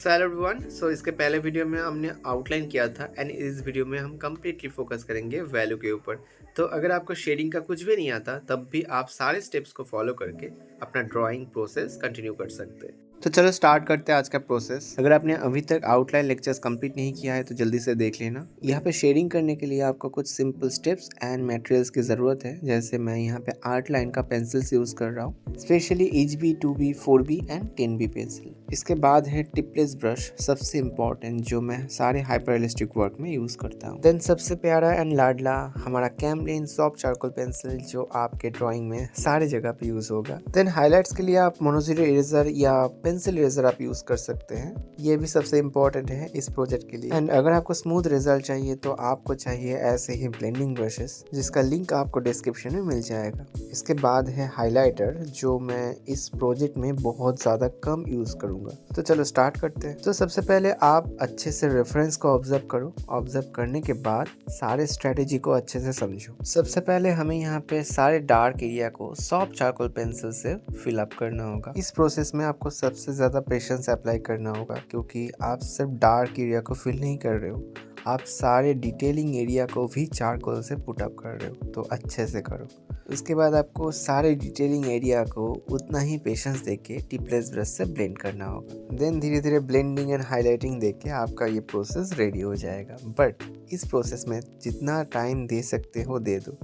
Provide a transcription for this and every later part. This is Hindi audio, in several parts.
Hello everyone. इसके पहले वीडियो में हमने आउटलाइन किया था एंड इस वीडियो में हम कम्प्लीटली फोकस करेंगे वैल्यू के ऊपर। तो अगर आपको शेडिंग का कुछ भी नहीं आता तब भी आप सारे स्टेप्स को फॉलो करके अपना ड्राइंग प्रोसेस कंटिन्यू कर सकते हैं। तो चलो स्टार्ट करते हैं आज का प्रोसेस। अगर आपने अभी तक आउटलाइन लेक्चर्स कंप्लीट नहीं किया है तो जल्दी से देख लेना। यहाँ पे शेडिंग करने के लिए आपको कुछ सिंपल स्टेप्स एंड मटेरियल्स की ज़रूरत है। जैसे मैं यहाँ पे आर्ट लाइन का पेंसिल्स यूज़ कर रहा हूँ, specially HB 2B 4B and 10B pencil. इसके बाद है टिपलेस ब्रश, सबसे इम्पॉर्टेंट, जो मैं सारे हाइपर रियलिस्टिक वर्क में यूज़ करता हूँ। देन सबसे प्यारा एंड लाडला हमारा कैमलिन सॉफ्ट चारकोल पेंसिल, जो आपके ड्राइंग में सारे जगह पे यूज़ होगा। देन हाईलाइट्स के लिए आप मोनोजीरो इरेजर या पेंसिल इरेजर आप यूज़ कर सकते हैं, ये भी सबसे इम्पोर्टेंट है इस प्रोजेक्ट के लिए। एंड अगर आपको स्मूथ रिजल्ट चाहिए तो आपको चाहिए ऐसे ही ब्लेंडिंग ब्रशेस, जिसका लिंक आपको डिस्क्रिप्शन में मिल जाएगा। इसके बाद है हाइलाइटर, जो मैं इस प्रोजेक्ट में बहुत ज़्यादा कम यूज़ करूँगा। तो चलो स्टार्ट करते हैं। तो सबसे पहले आप अच्छे से रेफरेंस को ऑब्जर्व करो। ऑब्जर्व करने के बाद सारे स्ट्रेटेजी को अच्छे से समझो। सबसे पहले हमें यहाँ पे सारे डार्क एरिया को सॉफ्ट चारकोल पेंसिल से फिल अप करना होगा। इस प्रोसेस में आपको सबसे ज़्यादा पेशेंस अप्लाई करना होगा, क्योंकि आप सिर्फ डार्क एरिया को फिल नहीं कर रहे हो, आप सारे डिटेलिंग एरिया को भी चारकोल से पुट अप कर रहे हो, तो अच्छे से करो। उसके बाद आपको सारे डिटेलिंग एरिया को उतना ही पेशेंस देके टिपलेस ब्रश से ब्लेंड करना होगा। देन धीरे धीरे ब्लेंडिंग एंड हाईलाइटिंग देके आपका ये प्रोसेस रेडी हो जाएगा। बट इस प्रोसेस में जितना टाइम दे सकते हो दे दो।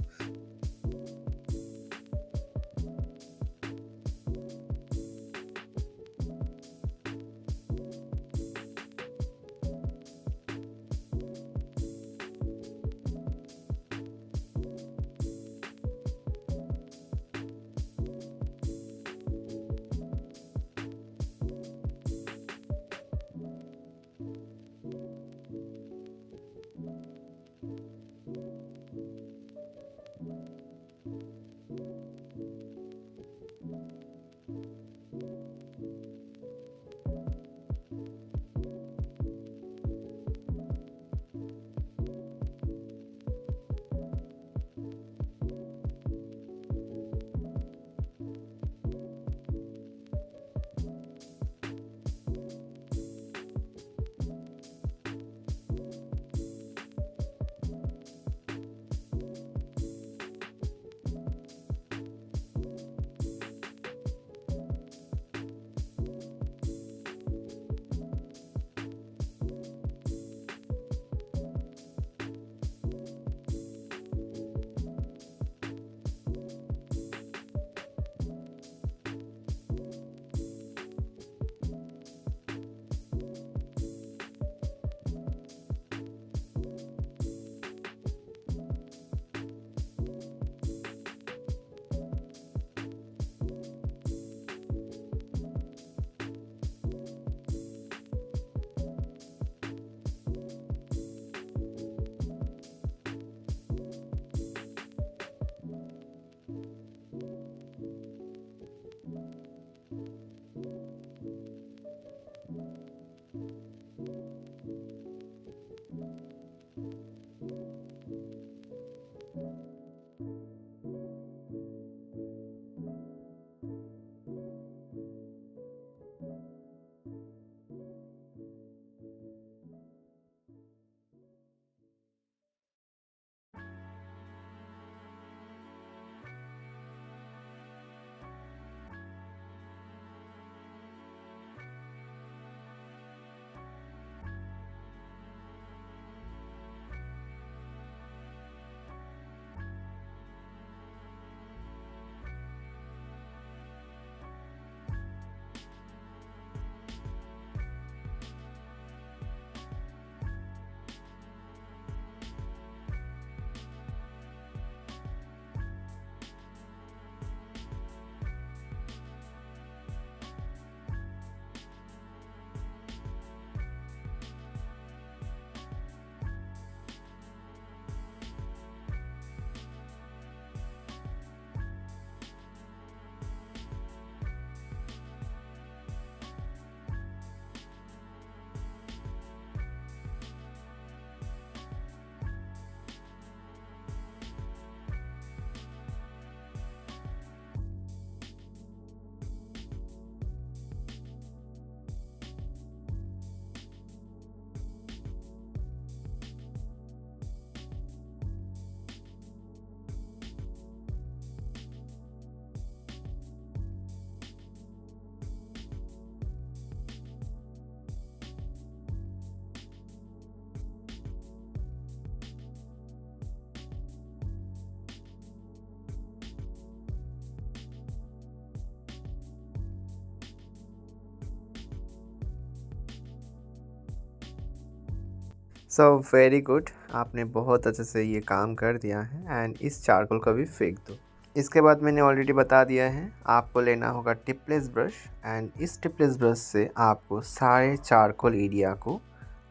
सो वेरी गुड, आपने बहुत अच्छे से ये काम कर दिया है एंड इस चारकोल को भी फेंक दो। इसके बाद मैंने ऑलरेडी बता दिया है, आपको लेना होगा टिपलेस ब्रश एंड इस टिपलेस ब्रश से आपको सारे चारकोल एरिया को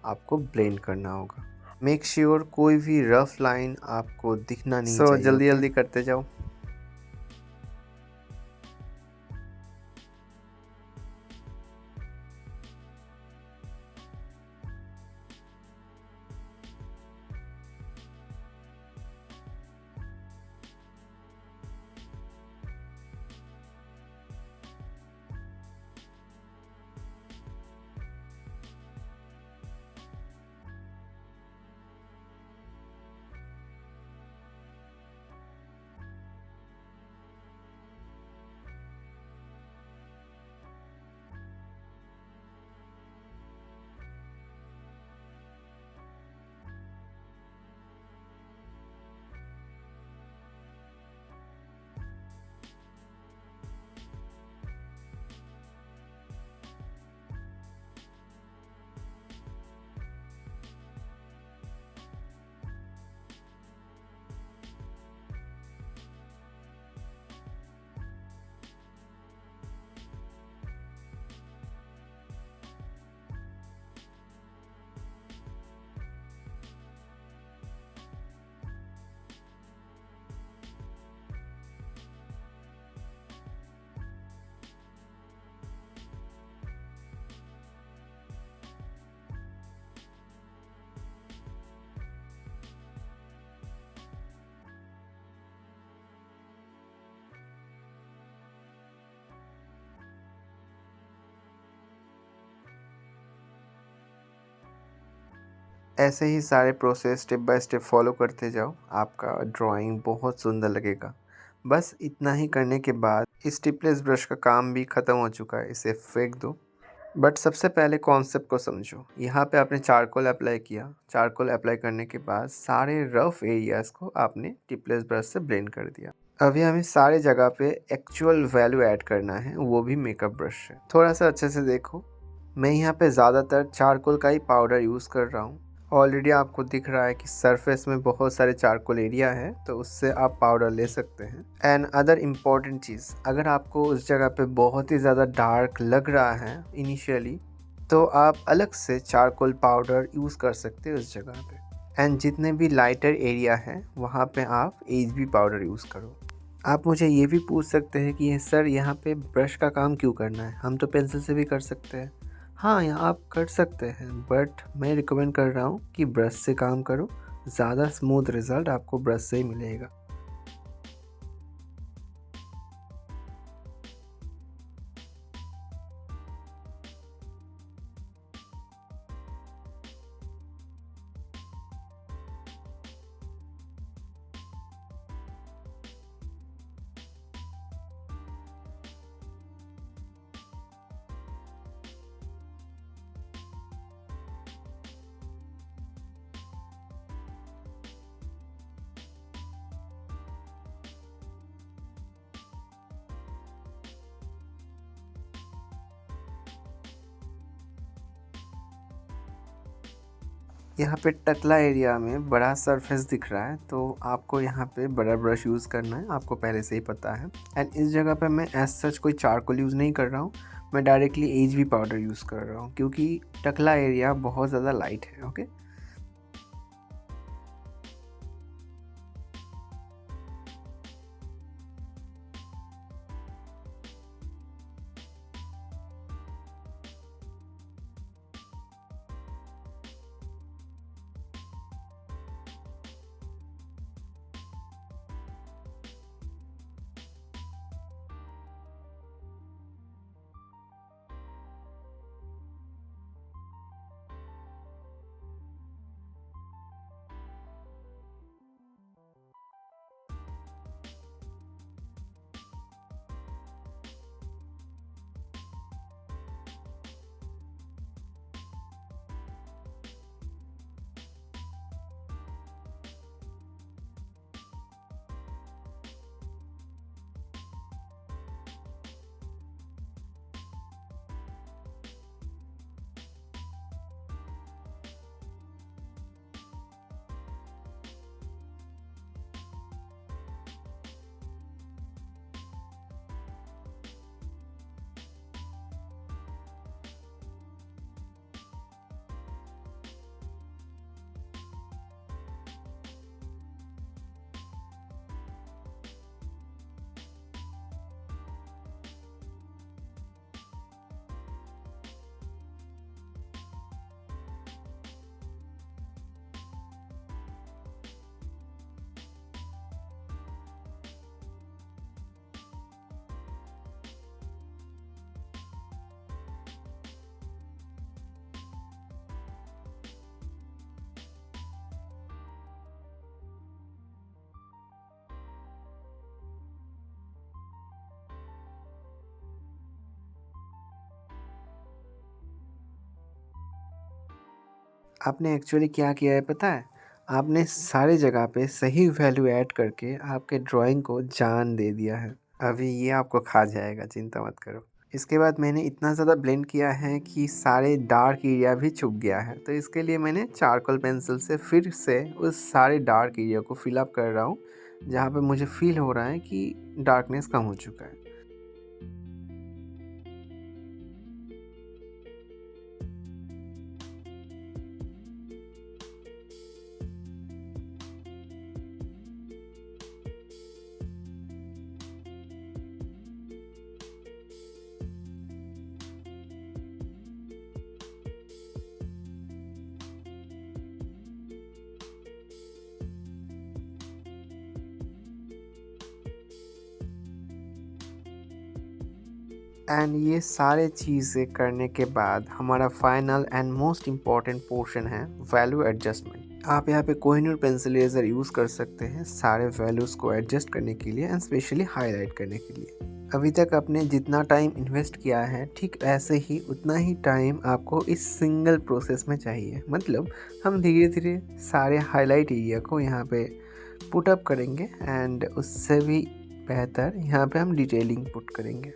आपको ब्लेंड करना होगा। मेक श्योर कोई भी रफ लाइन आपको दिखना नहीं चाहिए। जल्दी जल्दी करते जाओ। ऐसे ही सारे process step by step follow करते जाओ, आपका ड्राइंग बहुत सुंदर लगेगा। बस इतना ही करने के बाद इस टिपलेस ब्रश का काम भी ख़त्म हो चुका है, इसे फेंक दो। बट सबसे पहले कॉन्सेप्ट को समझो। यहाँ पे आपने चारकोल अप्लाई किया, चारकोल अप्लाई करने के बाद सारे रफ एरियाज़ को आपने टिपलेस ब्रश से ब्लेंड कर दिया। अभी हमें सारे जगह पे एक्चुअल वैल्यू ऐड करना है, वो भी मेकअप ब्रश से। थोड़ा सा अच्छे से देखो, मैं यहाँ पे ज़्यादातर चारकोल का ही पाउडर यूज़ कर रहा हूँ। ऑलरेडी आपको दिख रहा है कि सरफेस में बहुत सारे चारकोल एरिया है, तो उससे आप पाउडर ले सकते हैं। एंड अदर इम्पॉर्टेंट चीज़, अगर आपको उस जगह पे बहुत ही ज़्यादा डार्क लग रहा है इनिशियली, तो आप अलग से चारकोल पाउडर यूज़ कर सकते हैं उस जगह पे। एंड जितने भी लाइटर एरिया है वहाँ पे आप HB पाउडर यूज़ करो। आप मुझे ये भी पूछ सकते हैं कि सर यहाँ पे ब्रश का काम क्यों करना है, हम तो पेंसिल से भी कर सकते हैं। हाँ, यहाँ आप कर सकते हैं, बट मैं रिकमेंड कर रहा हूँ कि ब्रश से काम करो, ज़्यादा स्मूथ रिज़ल्ट आपको ब्रश से ही मिलेगा। यहाँ पे टकला एरिया में बड़ा सरफेस दिख रहा है, तो आपको यहाँ पे बड़ा ब्रश यूज़ करना है, आपको पहले से ही पता है। एंड इस जगह पे मैं एज सच कोई चारकोल यूज़ नहीं कर रहा हूँ, मैं डायरेक्टली HB पाउडर यूज़ कर रहा हूँ, क्योंकि टकला एरिया बहुत ज़्यादा लाइट है। ओके, आपने एक्चुअली क्या किया है पता है? आपने सारी जगह पे सही वैल्यू ऐड करके आपके ड्राइंग को जान दे दिया है। अभी ये आपको खा जाएगा, चिंता मत करो। इसके बाद मैंने इतना ज़्यादा ब्लेंड किया है कि सारे डार्क एरिया भी छुप गया है। तो इसके लिए मैंने चारकोल पेंसिल से फिर से उस सारे डार्क एरिया को फिल अप कर रहा हूँ, जहाँ पे मुझे फ़ील हो रहा है कि डार्कनेस कम हो चुका है। एंड ये सारे चीज़ें करने के बाद हमारा final and most important portion है वैल्यू एडजस्टमेंट। आप यहाँ पे कोहिनूर पेंसिल इरेजर यूज़ कर सकते हैं सारे वैल्यूज़ को एडजस्ट करने के लिए एंड स्पेशली हाईलाइट करने के लिए। अभी तक आपने जितना टाइम इन्वेस्ट किया है ठीक ऐसे ही उतना ही टाइम आपको इस सिंगल प्रोसेस में चाहिए। मतलब हम धीरे धीरे सारे हाईलाइट एरिया को यहाँ पे पुट अप करेंगे एंड उससे भी बेहतर यहाँ पे हम डिटेलिंग पुट करेंगे।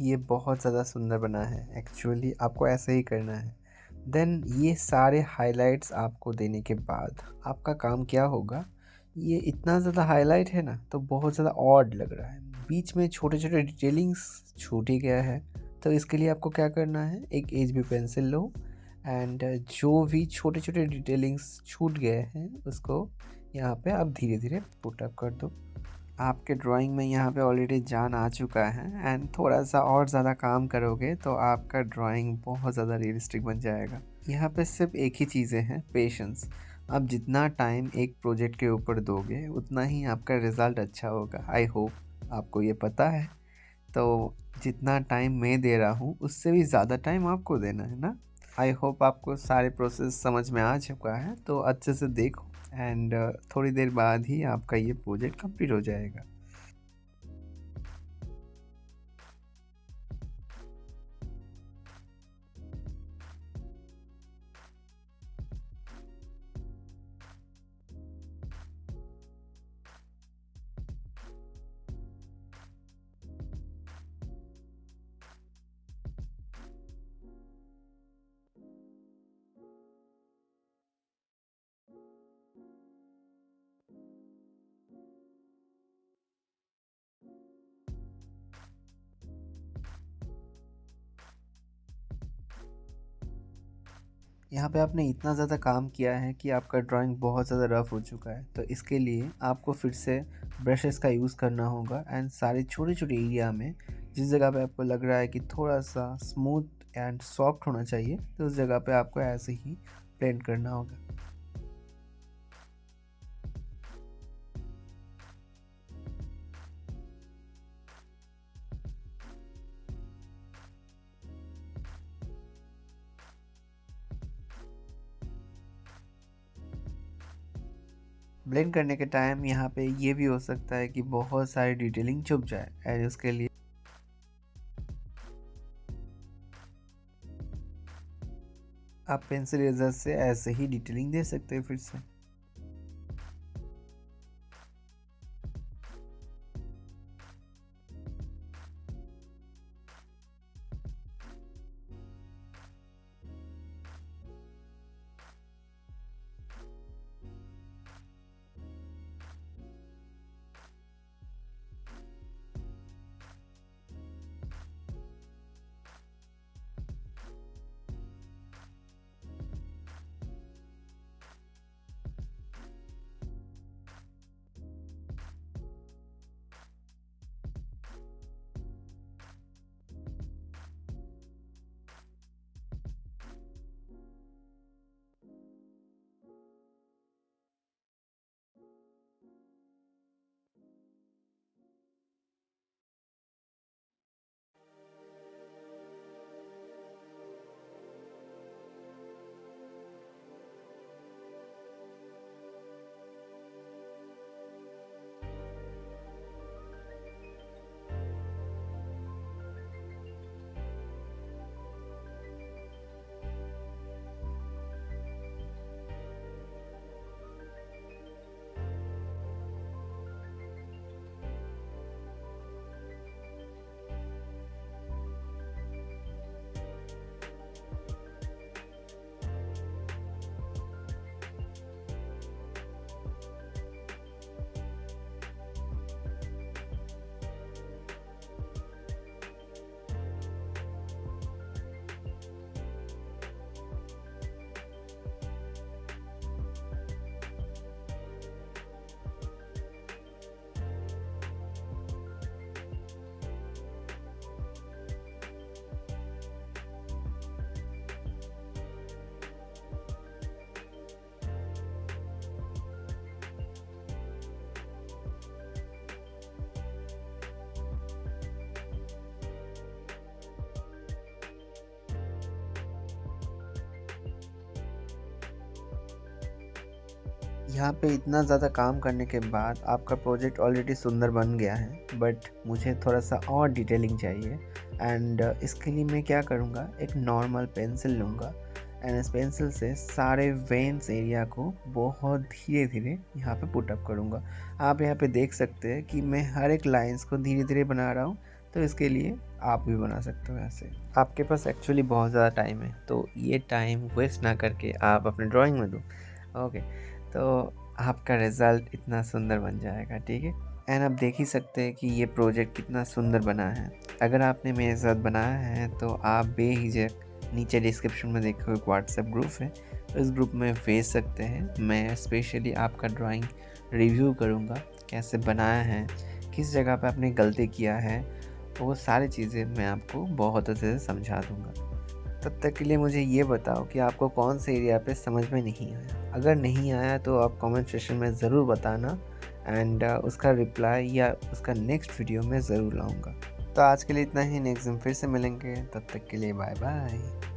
ये बहुत ज़्यादा सुंदर बना है। एक्चुअली आपको ऐसे ही करना है। देन ये सारे हाइलाइट्स आपको देने के बाद आपका काम क्या होगा, ये इतना ज़्यादा हाइलाइट है ना तो बहुत ज़्यादा ऑड लग रहा है। बीच में छोटे छोटे डिटेलिंग्स छूट ही गया है। तो इसके लिए आपको क्या करना है, एक HB पेंसिल लो एंड जो भी छोटे छोटे डिटेलिंग्स छूट गए हैं उसको यहाँ पे आप धीरे धीरे पुट अप कर दो। आपके ड्राइंग में यहाँ पे ऑलरेडी जान आ चुका है एंड थोड़ा सा और ज़्यादा काम करोगे तो आपका ड्राइंग बहुत ज़्यादा रियलिस्टिक बन जाएगा। यहाँ पे सिर्फ एक ही चीज़ें हैं, पेशेंस। आप जितना टाइम एक प्रोजेक्ट के ऊपर दोगे उतना ही आपका रिज़ल्ट अच्छा होगा। आई होप आपको ये पता है। तो जितना टाइम मैं दे रहा हूँ उससे भी ज़्यादा टाइम आपको देना है ना। आई होप आपको सारे प्रोसेस समझ में आ चुका है, तो अच्छे से देखो एंड थोड़ी देर बाद ही आपका ये प्रोजेक्ट कंप्लीट हो जाएगा। यहाँ पे आपने इतना ज़्यादा काम किया है कि आपका ड्राइंग बहुत ज़्यादा रफ़ हो चुका है, तो इसके लिए आपको फिर से ब्रशेस का यूज़ करना होगा एंड सारे छोटे-छोटे एरिया में जिस जगह पे आपको लग रहा है कि थोड़ा-सा स्मूथ एंड सॉफ्ट होना चाहिए, तो उस जगह पे आपको ऐसे ही ब्लेंड करना होगा। ब्लेंड करने के टाइम यहाँ पे ये भी हो सकता है कि बहुत सारी डिटेलिंग छुप जाए एंड उसके लिए आप पेंसिल इरेज़र से ऐसे ही डिटेलिंग दे सकते हैं फिर से। यहाँ पे इतना ज़्यादा काम करने के बाद आपका प्रोजेक्ट ऑलरेडी सुंदर बन गया है, बट मुझे थोड़ा-सा और डिटेलिंग चाहिए एंड इसके लिए मैं क्या करूँगा, एक नॉर्मल पेंसिल लूँगा एंड इस पेंसिल से सारे वेन्स एरिया को बहुत धीरे-धीरे यहाँ पे पुट अप करूँगा। आप यहाँ पे देख सकते हैं कि मैं हर एक लाइन्स को धीरे-धीरे बना रहा हूँ, तो इसके लिए आप भी बना सकते हो ऐसे। आपके पास एक्चुअली बहुत ज़्यादा टाइम है, तो ये टाइम वेस्ट ना करके आप अपने ड्राइंग में दो। ओके, तो आपका रिज़ल्ट इतना सुंदर बन जाएगा, ठीक है? एंड आप देख ही सकते हैं कि ये प्रोजेक्ट कितना सुंदर बना है। अगर आपने मेरे साथ बनाया है तो आप बेझिझक नीचे डिस्क्रिप्शन में देखो एक व्हाट्सएप ग्रुप है, तो इस ग्रुप में भेज सकते हैं। मैं स्पेशली आपका ड्राइंग रिव्यू करूँगा, कैसे बनाया है, किस जगह पे आपने गलती किया है, वो सारी चीज़ें मैं आपको बहुत अच्छे से समझा दूँगा। तब तक के लिए मुझे ये बताओ कि आपको कौन से एरिया पे समझ में नहीं आया। अगर नहीं आया तो आप कमेंट सेक्शन में ज़रूर बताना एंड उसका रिप्लाई या उसका नेक्स्ट वीडियो में ज़रूर लाऊँगा। तो आज के लिए इतना ही, नेक्स्ट दिन फिर से मिलेंगे, तब तक के लिए बाय बाय।